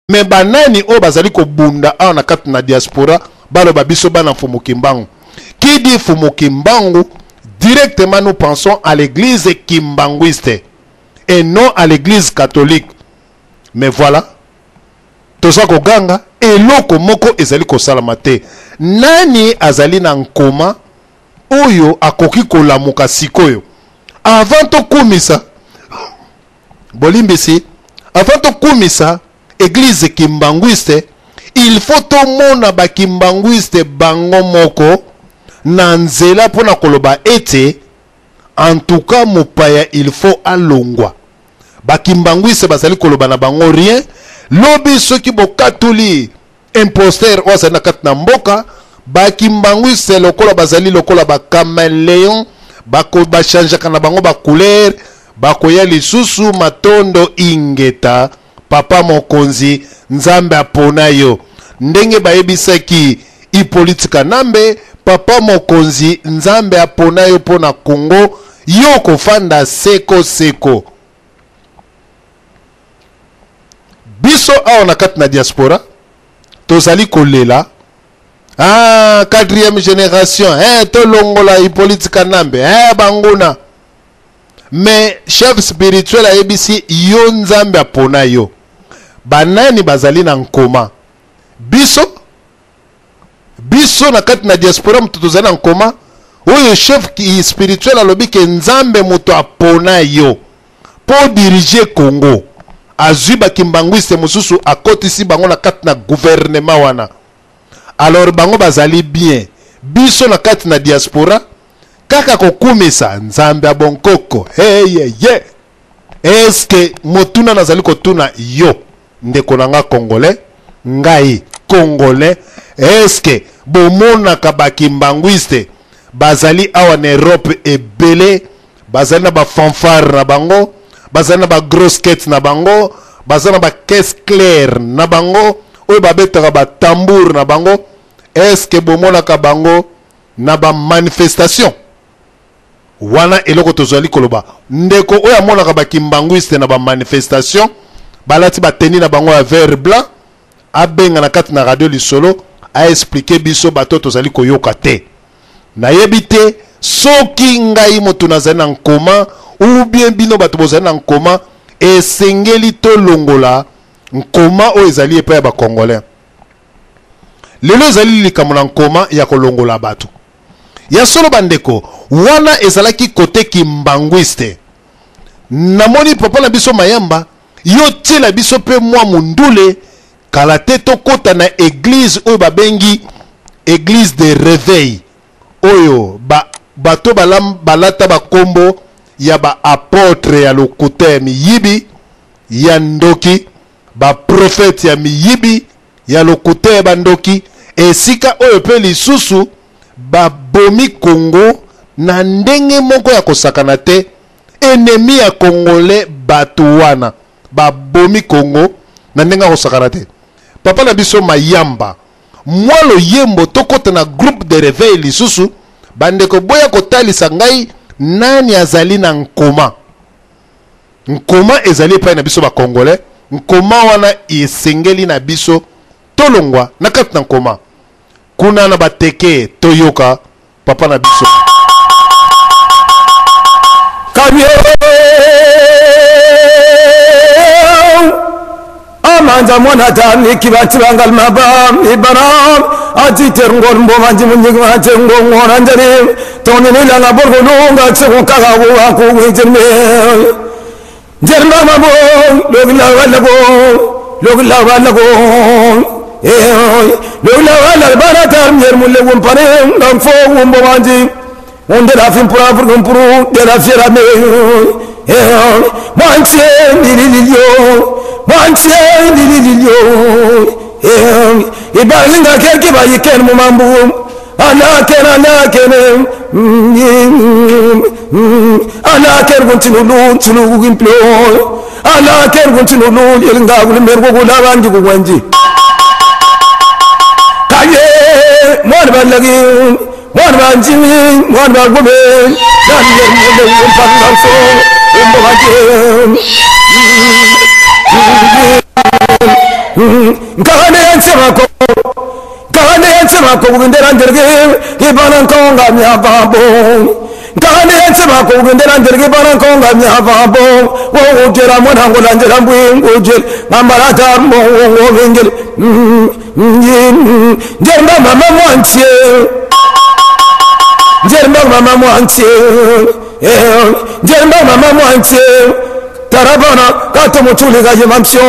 mais banani o bazali ko bunda a na kati na diaspora balo babiso bana Fumu Kimbangu. Qui dit Fumu Kimbangu, directement nous pensons à l'église kimbanguiste et non à l'église catholique. Mais voilà, toza ko ganga eloko moko ezali ko salamate. Nani azali na nkoma oyo akoki ko lamuka sikoyo. Avant to kumisa bolimbisi, avant to kumisa église kimbanguiste, il faut to mona ba kimbanguiste bango moko na nzela pona koloba ete en tout cas mopaya il faut alongwa. Ba kimbanguiste bazali koloba na bango rien. Lobi soki bokatuli imposteur oza na kat na mboka ba kimbanguiste lokola bazali lokola ba caméléon bako ba changer kana bango ba couleur bakoya lisusu matondo ingeta papa mokonzi nzambe apona yo ndenge bayebisaki Hippolyte Kanambe papa mokonzi nzambe apona yo pona Congo yo kofanda seko seko. Biso awa na kati na diaspora tozali kolela quatrième génération to longola Hippolyte Kanambe banguna. Mais chef spirituel a ebisi yo nzambe apona yo. Banani bazali na nkoma. Biso na kati na diaspora mtu tozali na nkoma. Oyo chef spirituel alobi ke nzambe muto apona yo po diriger Congo. Azui ba kimbanguiste mususu akotisi bango na kati na gouvernement wana. Alors bango bazali bien. Biso na kati na diaspora kaka kokumisa nzambe abonkoko. Est-ce que motuna nazali kotuna yo ndeko nanga congolais ngai congolais, est-ce que bomona ka kimbanguiste bazali awa na Europe ebele bazali na ba fanfare na bango, bazali na ba grosse quête na bango, bazali na ba caisse claire na bango, oyo babetaka ba tambour na bango. Est-ce que bomona ka bango na ba manifestation wana eloko tozali koloba ndeko oyo amonaka ba kimbanguiste na ba manifestation balati ba teni na bango ya vert blanc abenga na kati na radio lisolo a expliquer biso bato tozali koyoka te na yebite soki ngai moto nazali na nkoma ou bien bino bato bozali na nkoma esengeli to longola nkoma oyo ezali epai ya ba congolais. Lelo ezali likambo na nkoma ya kolongola bato ya solo bandeko wana ezalaki kote kimbanguiste. Namoni papa na biso mayamba yo tiela biso pe mwa mundule kala te tokota na église oyo babengi église de réveil oyo bato balata bakombo ya ba apôtre ya lokuta ya miyibi ya ndoki ba prophète ya miyibi ya lokuta ya bandoki esika oyo pe lisusu babomi Congo na ndenge moko ya kosakana te. Ennemi ya congolais bato wana babomi Congo na ndenge ya kosakana te. Papa na biso mayamba mwalo yembo tokota na groupe de réveil lisusu bandeko boya kotalisa ngai nani azali na nkoma. Nkoma ezali epai na biso ba congolais. Nkoma wana esengeli na biso tolongwa na kati na nkoma kuna na bateke toyoka papa na biso kabye amanja mwana tani kibati bangal mabam ibaram atiter ngol mbo manji munjig mate ngongora njari toni nila na borgo nunga tsuko kagawo ako wejeme jerna mabo logla wala go logla wala baratar nyer mulle wompane ngam fo wombo manji on de la fin pour avoir pour de la fiera me manche lililio e balinga kelke ba yiken mo mambu ana ken continue tulu gimplo ana ken continue lu yelinga gulu mergo gula banji go wanji kaye mon balagi mon banji mon bagobe dan yel pangal so mbo baje ngane yansema ko bugindera nderge ibana konga myababo ngane yansema ko bugindera nderge ibana konga myababo wo ugera mwana ngo landera mbwinguje ngambara tarmo wo bengel njerba mama mwantie njerba mama mwantie tarabana kato mutuli gaje mamsyo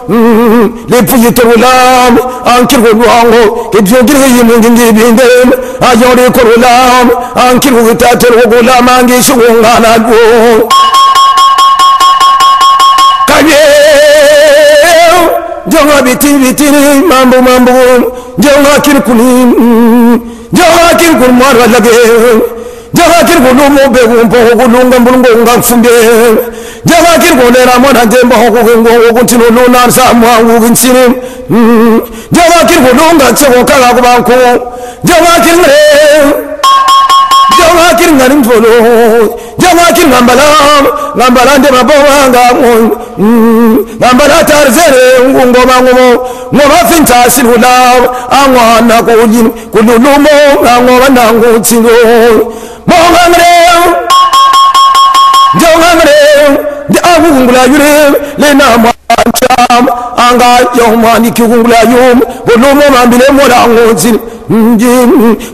les pouilles de roulam en kirwango et je dirais yimngi bindem ayore korulam en kirwita to roulam angi shungana go kanye jonga biti mambo jonga kirkul marwa lage jonga kirkul mo be gumbo gulunga mbulungo ngafumbe jaga kirgone ramona demba hokugengo kuntino nona samwa uginsini jaga kirgononga tsego kala kubanko jaga kirngani mfolo jaga kirngambala ndema bowanga ngambala tarzere ngoma ngoma finta silula angwana kujin kululumo ngoma nangu tsino mongangre de agungula yure le na macham anga yomani kugungula yum bolomo mambile mola ngozin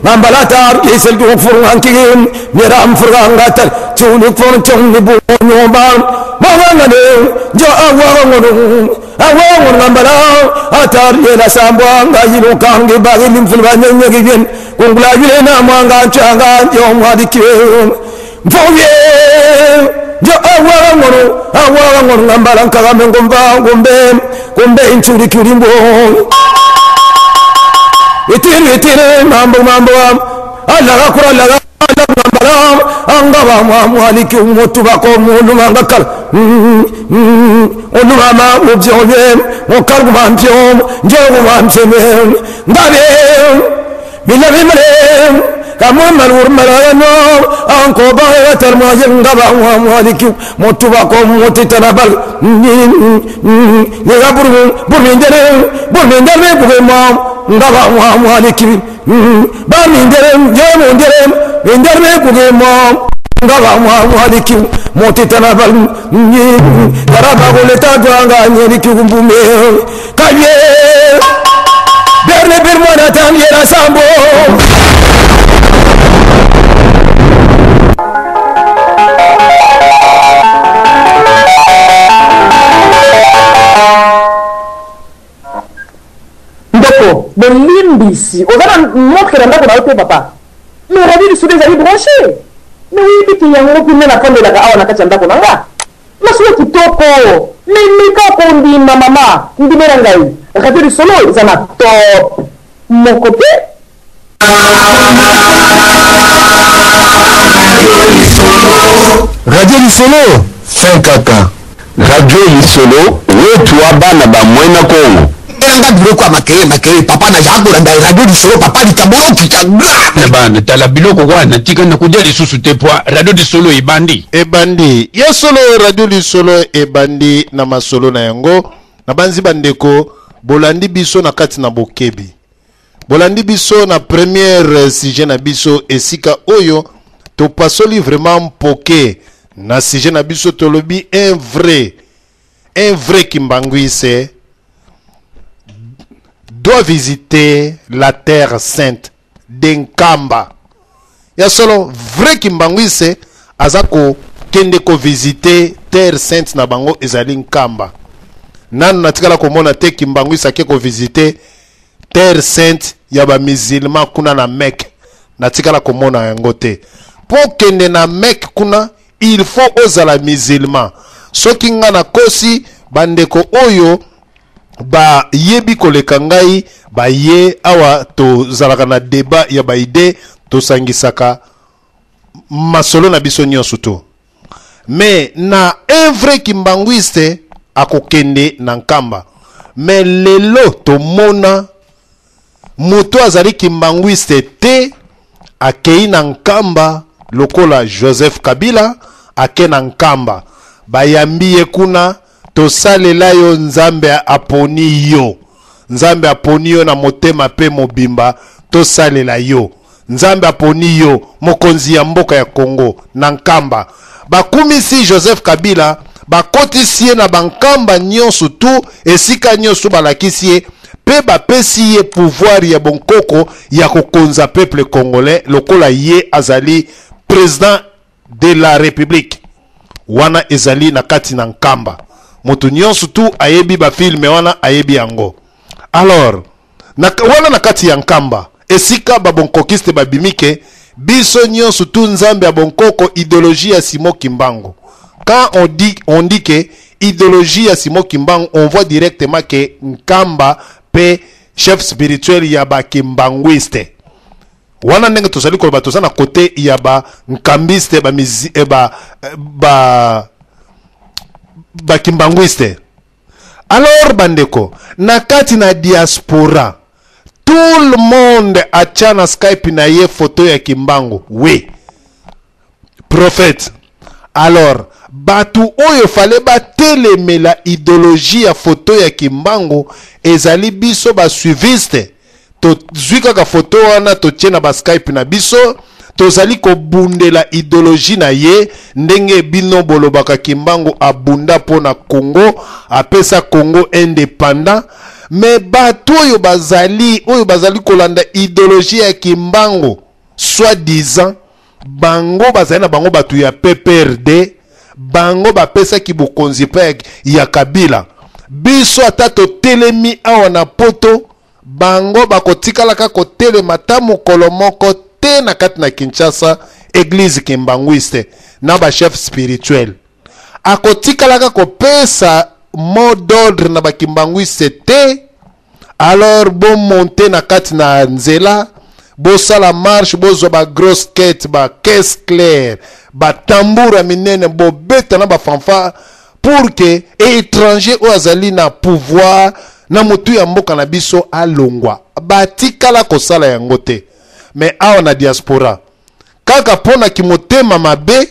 ngambalatar yesel do furwan kim meram furanga tar tuni fon chong ni bo nyomban mawangane jo awangon ngambala atar yela sambwa ngayino kangi bagin fulbanya ngegen kungula yure na manga changa yomadi kim mfovye jo awangon ngambala nkagame ngombe inchuri kirimbo itire mambo ala akura la ngambala angaba mwaliki mutuba ko mulu ngakal onu mama mubyoye mokal gumampyo njogo mamseme ngabe bilabimre kamama urmarano anko ba tarma ngaba mwaliki mutuba ko mutitanabal ni gaburu burmindere bugema ngaba mwaliki ba mindere bugema ngaba mwaliki mutitanabal daraba goleta dwanga nyeri kugumbume kaye berne birmona tan yera sambo de l'imbécile. Aux gens montrent que dans papa. Mais radio du soleil est branché. Mais oui, il y a un gros la femme de la gawa na kachanda konanga. Mais c'est qui toko. Mais quand on dit ma maman, on dit merangai. Radio du soleil, ils en a top. Mon côté. Radio Lisolo, 5 kaka. Radio Lisolo, wetu abana ba mwena Kongo. Nga biloko makeye papa na jago na radio du solo papa di tabolo kitanga bana tala biloko wana tika na kudia lisusu te poa radio du solo ebandi ya solo radio du solo ebandi na masolo na yango na banzi bandeko bolandi biso na kati na bokebi bolandi biso na première sujet na biso esika oyo to pasoli vraiment poke na sujet na biso to lobi un vrai Kimbanguiste doit visiter la terre sainte d'Enkamba. Ya solo vrai Kimbanguiste azako kende ko visiter terre sainte na bango ezali Nkamba. Nanu natikala komona te Kimbanguiste ake ko visiter terre sainte ya ba musulman kuna na Mecque. Natikala komona yango te. Po kende na Mecque kuna il faut ozala musulman. Soki nga na kosi bandeko oyo ba yebi koleka ngai ba ye awa to zalaka na débat ya ba ide to sangisaka masolo na biso nyonso to mais na un vrai Kimbanguiste akokende na Nkamba mais lelo to mona moto azali Kimbanguiste te akei na Nkamba lokola Joseph Kabila ake na Nkamba bayambi ye kuna to salela yo nzambe aponi yo nzambe aponi yo na motema pe mobimba tosalela yo. Nzambe aponi yo mokonzi ya mboka ya Congo na nkamba. Bakumisi Joseph Kabila bakotisi ye na bankamba nyonso tu esika nyonso balakisi ye pe bapesi ye pouvoir ya bonkoko ya kokonza peuple congolais lokola ye azali président de la République. Wana ezali na kati na nkamba. Moto nyonso tu ayebi ba filme wana ayebi yango. Alors, wana na kati ya nkamba esika ba bonkokiste babimike biso nyonso tu nzambe ya bonkoko idéologie ya Simon Kimbangu. Quand on dit que idéologie ya Simon Kimbangu, on voit directement que nkamba pe chef spirituel ya ba Kimbanguiste. Wana ndenge tozali koloba toza na côté ya ba nkambiste ba Kimbanguiste. Alors bandeko, na kati na diaspora, tout le monde atia na Skype na ye photo ya Kimbangu. Oui. Prophète. Alors, batu oyo fale ba telemela idéologie ya photo ya Kimbangu ezali biso ba suiviste. To zwika ka photo wana to tiena ba Skype na biso tozali ko bundela idéologie na ye ndenge bino bolobaka Kimbangu abunda pona Congo apesa Congo indépendant. Mais batu oyo bazali kolanda idéologie ya Kimbangu soi-disant bango bazali na bango batu ya PPRD bango bapesa ki bokonzi pe ya Kabila biso ata to telemi awa na poto bango bakotikala ka ko telema ta mokolo moko te na kati na Kinshasa église Kimbanguiste na ba chef spirituel akotikala ka ko pesa mot d'ordre na ba Kimbanguiste te. Alors bon monter na kati na nzela bo sala marche bo zo ba grosse quête ba caisse claire ba tambour minene bo beta na ba fanfa pour que étranger o azali na pouvoir na mutu ya mboka na biso alongwa batikala ko sala yango te. Mais awa na diaspora kaka pona ki motema mabe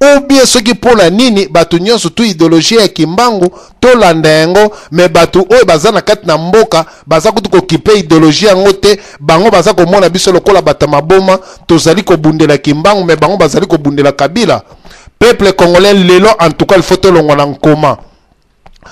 ou bien ceux qui pona nini batu nyonso tu idéologie ya Kimbangu to landa yango. Mais batu oyo baza na kati na mboka baza kutu ko kipe idéologie yango te bango baza ko mona biso lokola batama boma tozali ko bundela Kimbangu mais bango bazali ko bundela Kabila. Peuple congolais lelo en tout cas il faut te longona nkoma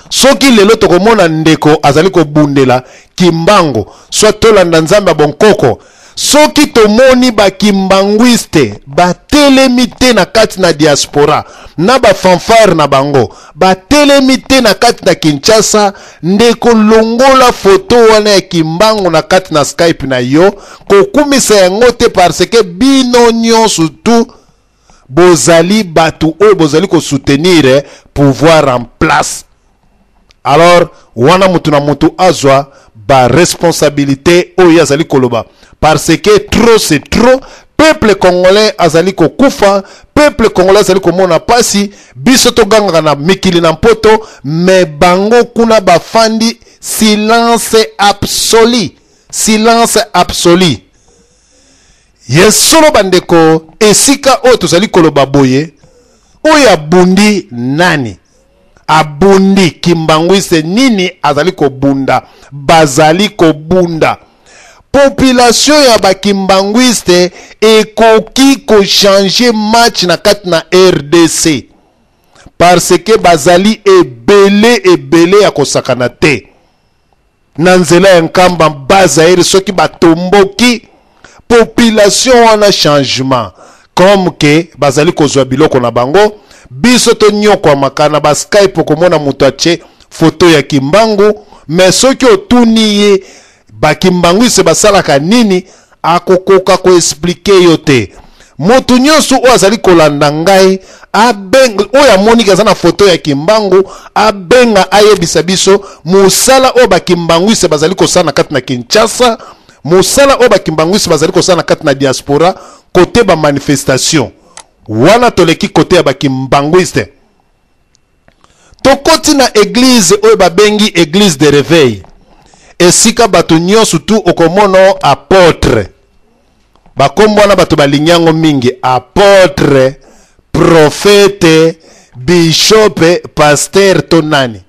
soki lelo tokomona ndeko azali ko bundela Kimbangu soit to landa nzambe bonkoko soki tomoni ba Kimbanguiste ba telemite na kati na diaspora na ba fanfare na bango ba telemite na kati na Kinshasa ndeko longola photo wana ya Kimbangu na kati na Skype na yo kokumisa yango te parce que bino nyonso tu bozali batu oyo bozali ko soutenir pouvoir en place. Alors wana mutu na mutu azwa ba responsabilité oyo azali koloba parce que trop c'est trop. Peuple congolais azali ko kufa, peuple congolais azali ko mona pasi biso to ganga na mikili na poto mais bango kuna bafandi silence absolu. Silence absolu. Yesolo bandeko esika oyo tozali koloba boye oyo abundi nani? Abundi Kimbanguiste nini azali ko bunda? Bazali ko bunda. Population ya ba Kimbanguiste ekoki ko changer match na kati na RDC parce que bazali ebele ya kosakana te na nzela ya nkamba bazaire soki batomboki population wana changement comme que bazali kozwa biloko na bango biso to nyoko makana ba Skype komona mutu ache photo ya Kimbangu mais soki otuni ye ba Kimbanguiste basalaka nini akokoka ko expliquer yo te. Motu nyonso o azali kolanda ngai abenga oya monika za na photo ya Kimbangu abenga ayebisa biso musala o ba Kimbanguiste bazali kosana kati na Kinshasa musala o ba Kimbanguiste bazali kosana kati na diaspora côté ba manifestation wana toleki côté ya ba Kimbanguiste tokoti na église oyo babengi église de réveil esika bato nyonso tu okomono apôtre bakombo wana bato balinyango mingi apôtre prophète bishop pasteur to nani